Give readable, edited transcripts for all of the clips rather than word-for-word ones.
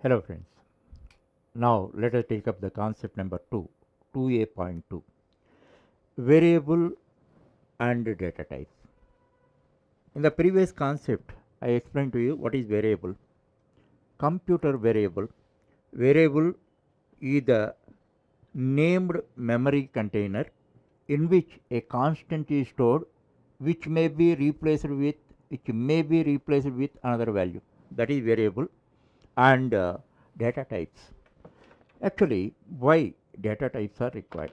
Hello friends. Now let us take up the concept number 2, 2a.2, variable and data types. In the previous concept, I explained to you what is variable. Computer variable. Variable is the named memory container in which a constant is stored which may be replaced with another value. That is variable. And data types. Actually, why data types are required?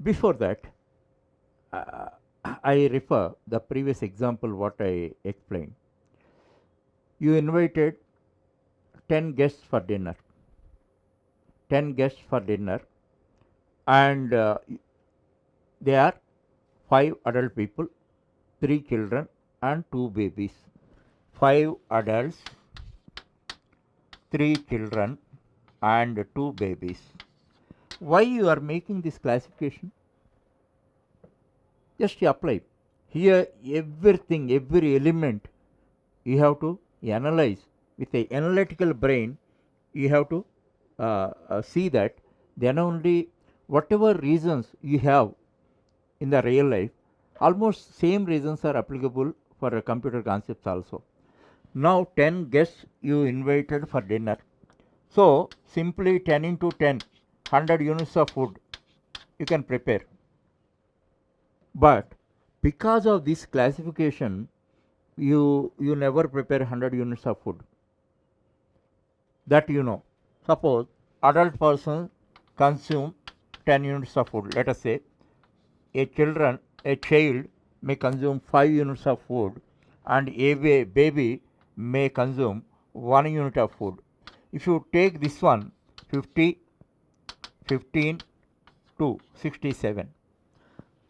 Before that, uh, I refer the previous example what I explained. You invited 10 guests for dinner, 10 guests for dinner, and they are 5 adult people, 3 children, and 2 babies. 5 adults, 3 children, and 2 babies. Why you are making this classification? Just apply. Here, everything, every element, you have to analyze with a analytical brain. You have to see that then only whatever reasons you have in the real life, almost same reasons are applicable for computer concepts also. Now 10 guests you invited for dinner. So simply 10 into 10, 100 units of food you can prepare. But because of this classification, you never prepare 100 units of food. That you know. Suppose adult person consume 10 units of food. Let us say a child may consume 5 units of food, and a baby may consume 1 unit of food. If you take this one, 50, 15 to 67.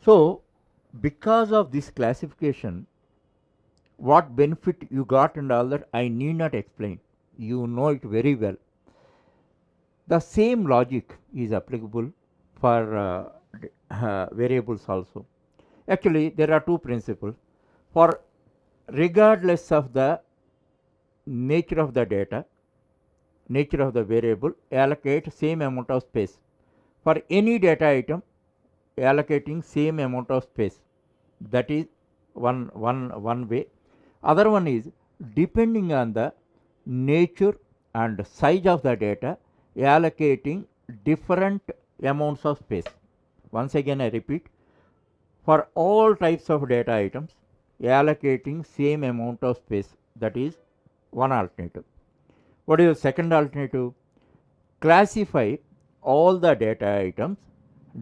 So because of this classification, what benefit you got and all that I need not explain. You know it very well. The same logic is applicable for variables also. Actually, there are two principles. For regardless of the nature of the data, nature of the variable, allocate same amount of space. For any data item, allocating same amount of space. That is one way. Other one is depending on the nature and size of the data, allocating different amounts of space. Once again I repeat, for all types of data items, allocating same amount of space. That is one alternative. What is the second alternative? Classify all the data items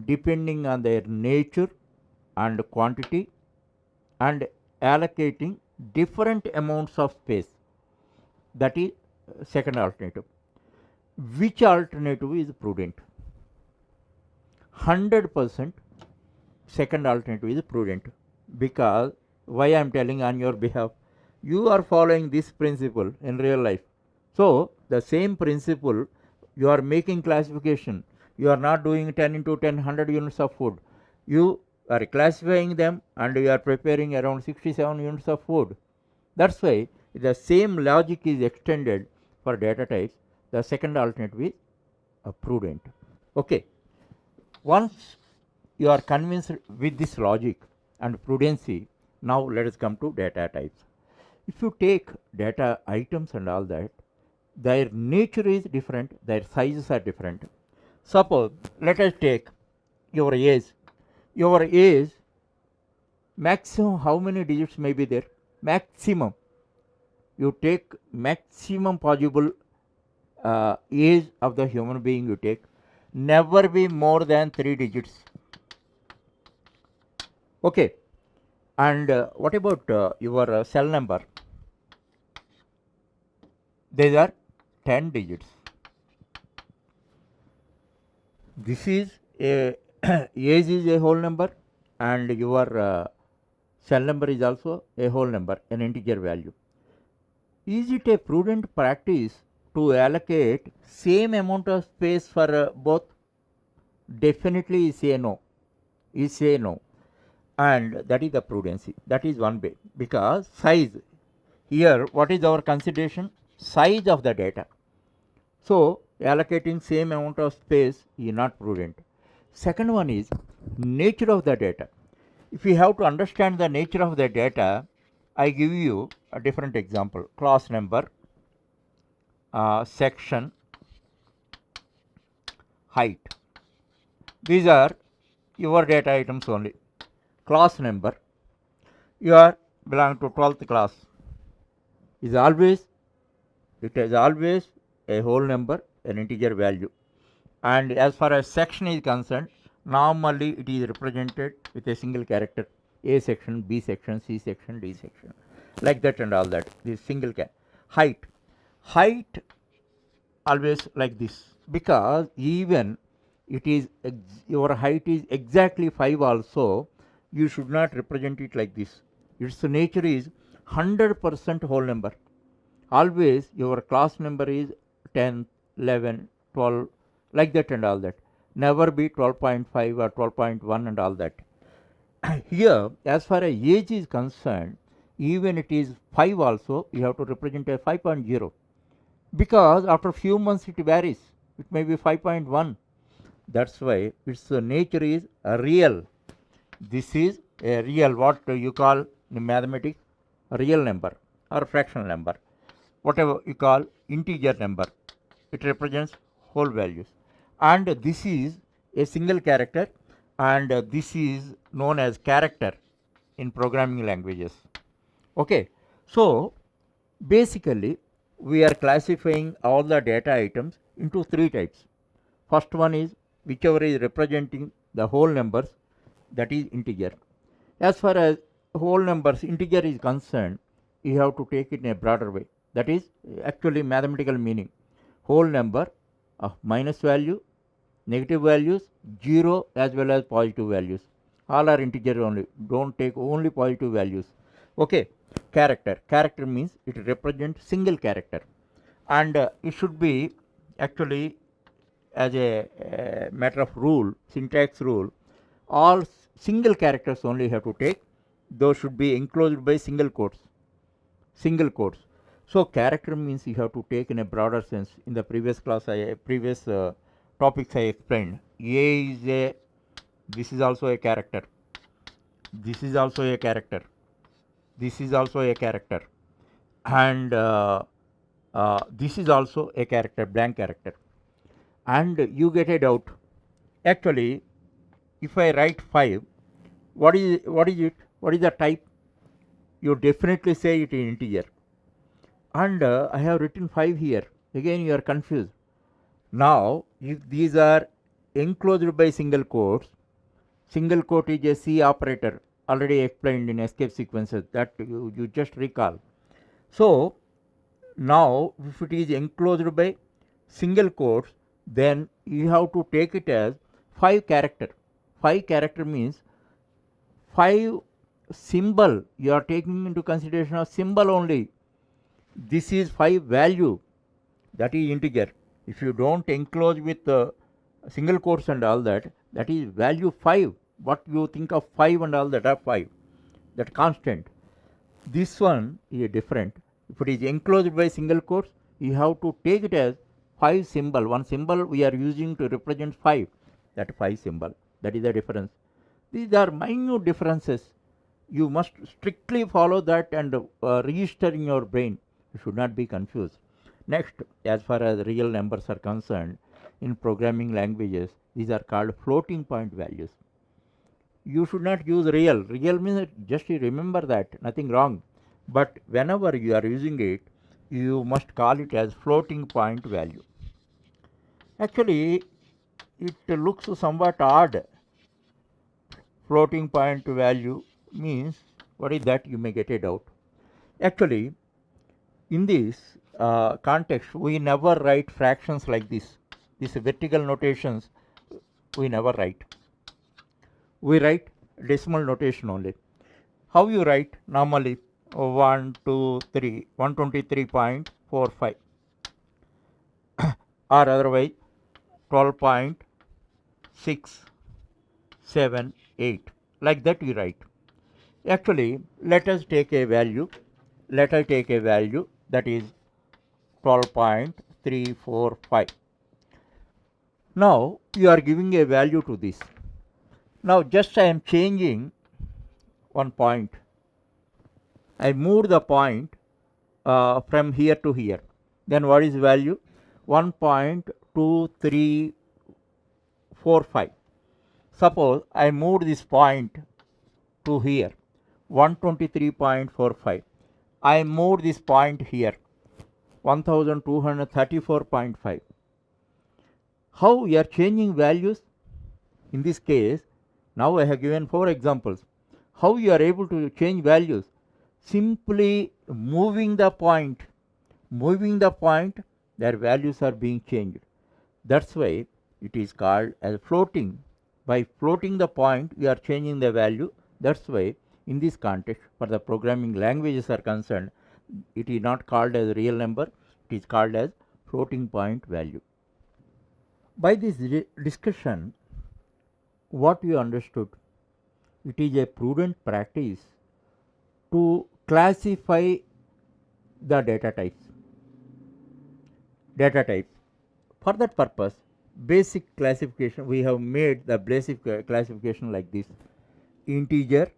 depending on their nature and quantity and allocating different amounts of space. That is second alternative. Which alternative is prudent? 100% second alternative is prudent, because why I am telling on your behalf, you are following this principle in real life. So the same principle, you are making classification, you are not doing 10 into 10 100 units of food, you are classifying them and you are preparing around 67 units of food. That's why the same logic is extended for data types. The second alternative is prudent. Okay. Once you are convinced with this logic and prudency, now let us come to data types. If you take data items and all that, their nature is different, their sizes are different. Suppose let us take your age. Your age, maximum how many digits may be there? Maximum. You take maximum possible age of the human being you take, never be more than 3 digits. Okay. And what about your cell number? These are 10 digits. This is a age is a whole number, and your cell number is also a whole number, an integer value. Is it a prudent practice to allocate same amount of space for both? Definitely say no. Is say no. And that is the prudency. That is one way, because size, here what is our consideration? size of the data. So allocating same amount of space is not prudent. Second one is nature of the data. If you have to understand the nature of the data, I give you a different example. Class number, section, height. These are your data items only. Class number, you are belong to 12th class, is always, it is always a whole number, an integer value. And as far as section is concerned, normally it is represented with a single character, A section, B section, C section, D section, like that and all that. This single height, height always like this, because even it is your height is exactly 5 also, you should not represent it like this. Its nature is 100% whole number. Always your class number is 10, 11, 12, like that and all that. Never be 12.5 or 12.1 and all that. Here, as far as age is concerned, even it is 5 also, you have to represent a 5.0, because after few months it varies. It may be 5.1. That's why its nature is a real. This is a real, what you call in mathematics a real number or fractional number, whatever you call integer number. It represents whole values, and this is a single character, and this is known as character in programming languages. Okay, so basically we are classifying all the data items into three types. First one is whichever is representing the whole numbers, that is integer. As far as whole numbers integer is concerned, you have to take it in a broader way. That is actually mathematical meaning. Whole number of minus value, negative values, 0 as well as positive values. All are integer only. Don't take only positive values. Okay. Character. Character means it represents single character, and it should be actually as a matter of rule, syntax rule, all single characters only have to take. Those should be enclosed by single quotes. Single quotes. So character means you have to take in a broader sense. In the previous class, previous topics I explained. A is a, this is also a character. This is also a character. This is also a character, and this is also a character, blank character. And you get a doubt. Actually, if I write 5, what is it? What is the type? You definitely say it in integer. And I have written 5 here. Again, you are confused. Now, if these are enclosed by single quotes, single quote is a C operator, already explained in escape sequences, that you just recall. So, now if it is enclosed by single quotes, then you have to take it as 5 character. 5 character means 5 symbol, you are taking into consideration of symbol only. This is 5 value, that is integer. If you don't enclose with single quotes and all that, that is value 5. What you think of 5 and all that are 5, that constant. This one is different. If it is enclosed by single quotes, you have to take it as 5 symbol. One symbol we are using to represent 5, that 5 symbol. That is the difference. These are minute differences. You must strictly follow that and register in your brain. You should not be confused. Next, as far as real numbers are concerned, in programming languages, these are called floating point values. You should not use real. Real means just remember that, nothing wrong. But whenever you are using it, you must call it as floating point value. Actually, it looks somewhat odd. Floating point value means, what is that? You may get a doubt. Actually, in this context, we never write fractions like this. These vertical notations we never write. We write decimal notation only. How you write normally? 123.45 or otherwise 12.678, like that you write. Actually, let us take a value. Let us take a value that is 12.345. Now you are giving a value to this. Now just I am changing one point. I moved the point from here to here. Then what is value? 1.2345. Suppose I moved this point to here, 123.45. I moved this point here, 1234.5. How we are changing values? In this case, now I have given 4 examples. How you are able to change values? Simply moving the point, their values are being changed. That's why it is called as floating. By floating the point, we are changing the value. That's why in this context, for the programming languages are concerned, it is not called as real number, it is called as floating point value. By this discussion, what we understood, it is a prudent practice to classify the data types. For that purpose, basic classification, we have made the basic classification like this: integer,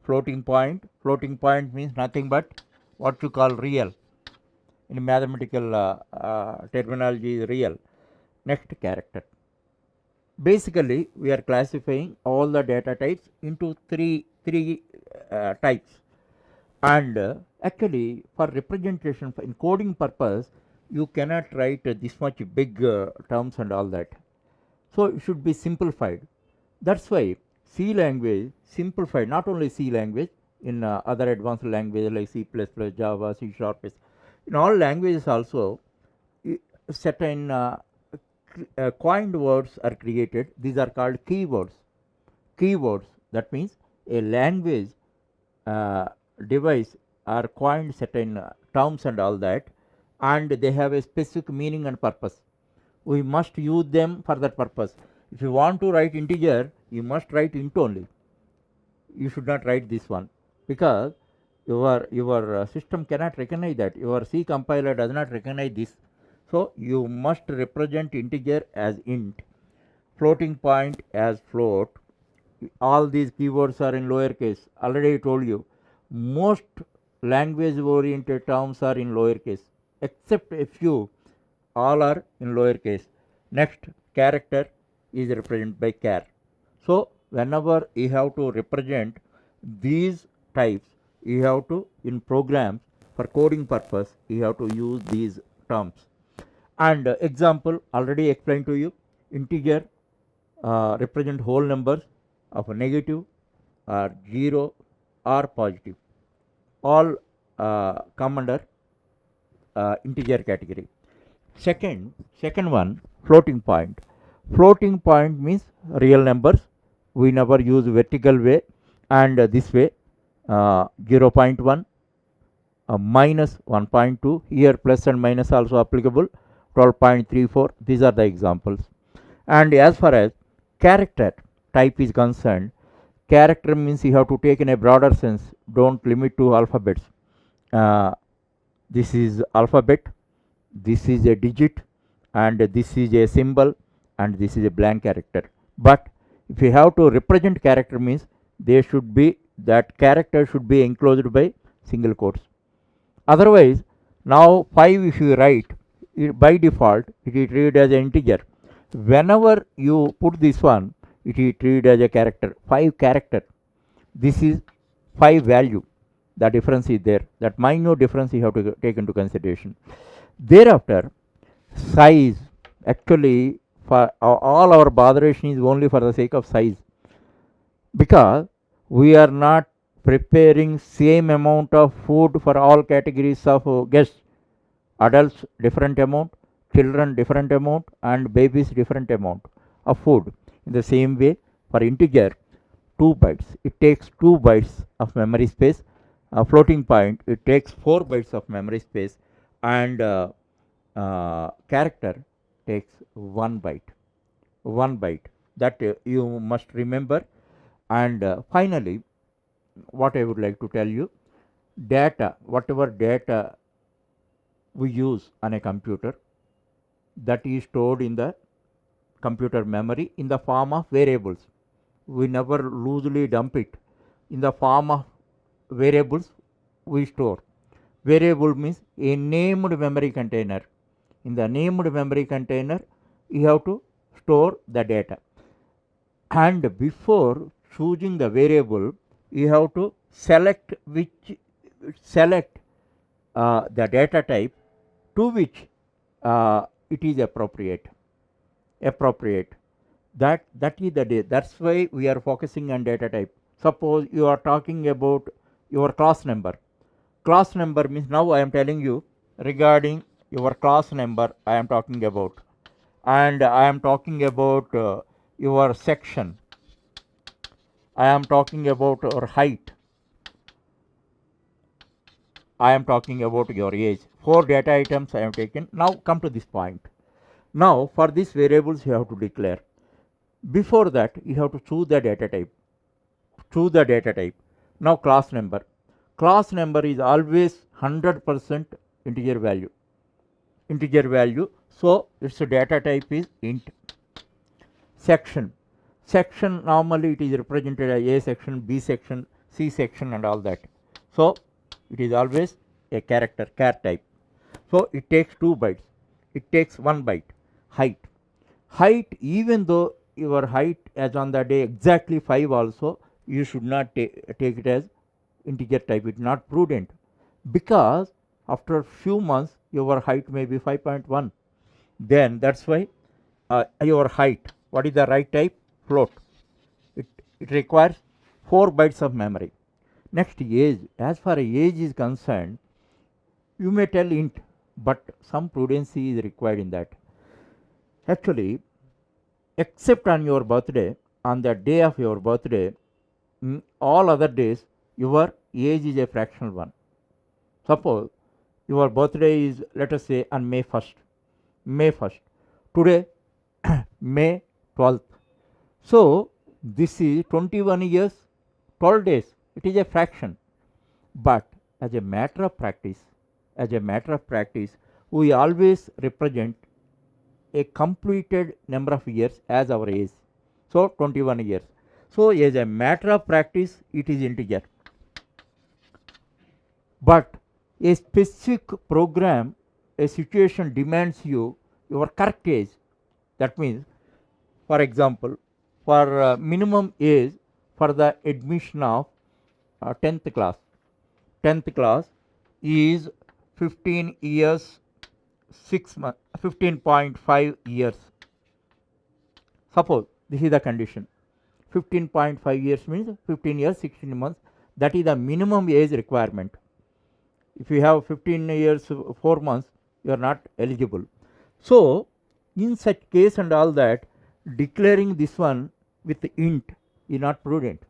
floating point. Floating point means nothing but what you call real. In mathematical terminology is real. Next, character. Basically, we are classifying all the data types into three types. And actually, for representation, for encoding purpose, you cannot write this much big terms and all that. So it should be simplified. That's why C language simplified, not only C language, in other advanced languages like C++, Java, C#. In all languages also, certain coined words are created. These are called keywords. That means a language device are coined certain terms and all that, and they have a specific meaning and purpose. We must use them for that purpose. If you want to write integer, you must write int only. You should not write this one, because your system cannot recognize that. Your C compiler does not recognize this. So you must represent integer as int, floating point as float. All these keywords are in lowercase. Already I told you, most language oriented terms are in lowercase, except a few. All are in lowercase. Next, character is represented by char. So whenever you have to represent these types, you have to, in programs for coding purpose, you have to use these terms. And example already explained to you. Integer represent whole numbers of a negative or 0 or positive. All come under integer category. Second one, floating point. Floating point means real numbers. We never use vertical way and this way. 0.1, minus 1.2, here plus and minus also applicable, 12.34. These are the examples. And as far as character type is concerned, character means you have to take in a broader sense, don't limit to alphabets. This is alphabet, this is a digit, and this is a symbol, and this is a blank character. But if you have to represent character, means they should be, that character should be enclosed by single quotes. Otherwise, now 5 if you write, by default it is treated as an integer. Whenever you put this one, it is treated as a character, 5 character. This is 5 value. The difference is there. That minute difference you have to take into consideration. Thereafter, size. Actually, for all our botheration is only for the sake of size, because we are not preparing same amount of food for all categories of guests. Adults different amount, children different amount, and babies different amount of food. In the same way, for integer, 2 bytes, it takes 2 bytes of memory space. A floating point, it takes 4 bytes of memory space, and character takes 1 byte. That you must remember. And finally, what I would like to tell you, data, whatever data we use on a computer that is stored in the computer memory in the form of variables. We never loosely dump it. In the form of variables we store. Variable means a named memory container. In the named memory container you have to store the data, and before choosing the variable you have to select the data type to which it is appropriate. That is the day. That's why we are focusing on data type. Suppose you are talking about your class number. Class number means, now I am telling you regarding your class number I am talking about, and I am talking about your section, I am talking about your height, I am talking about your age. 4 data items I have taken. Now come to this point. Now for these variables you have to declare. Before that you have to choose the data type. Now class number. Class number is always 100% integer value. So its data type is int. Section. Normally it is represented as A section, B section, C section and all that. So it is always a character, char type. So it takes 2 bytes. It takes 1 byte. Height, even though your height as on the day exactly 5 also, you should not take it as integer type. It is not prudent, because after a few months your height may be 5.1. Then that's why your height, what is the right type? Float. It requires 4 bytes of memory. Next, age. As far as age is concerned, you may tell int, but some prudency is required in that. Actually, except on your birthday, on the day of your birthday, all other days your age is a fractional one. Suppose your birthday is, let us say, on May 1st. Today May 12th. So this is 21 years 12 days. It is a fraction. But as a matter of practice, we always represent a completed number of years as our age. So 21 years. So as a matter of practice it is integer. But a specific program, a situation demands your correct age. That means, for example, for minimum age for the admission of 10th class is 15 years 6 months, 15.5 years. Suppose this is the condition. 15.5 years means 15 years 16 months. That is the minimum age requirement. If you have 15 years 4 months, you are not eligible. So in such case and all that, declaring this one with int is not prudent.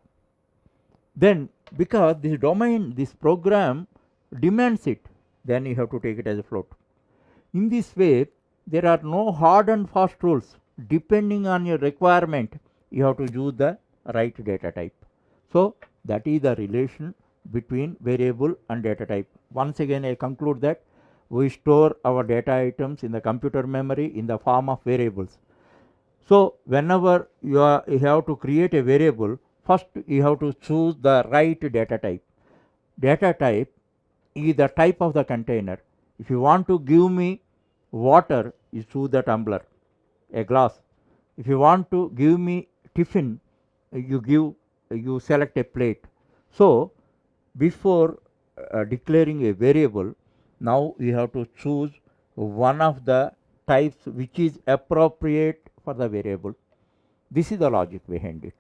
Then because this domain, this program demands it, then you have to take it as a float. In this way, there are no hard and fast rules. Depending on your requirement, you have to use the right data type. So that is the relation between variable and data type. Once again, I conclude that we store our data items in the computer memory in the form of variables. So whenever you have to create a variable, first you have to choose the right data type. Data type is the type of the container. If you want to give me water, you choose the tumbler, a glass. If you want to give me tiffin, you select a plate. So before declaring a variable, now you have to choose one of the types which is appropriate for the variable. This is the logic behind it.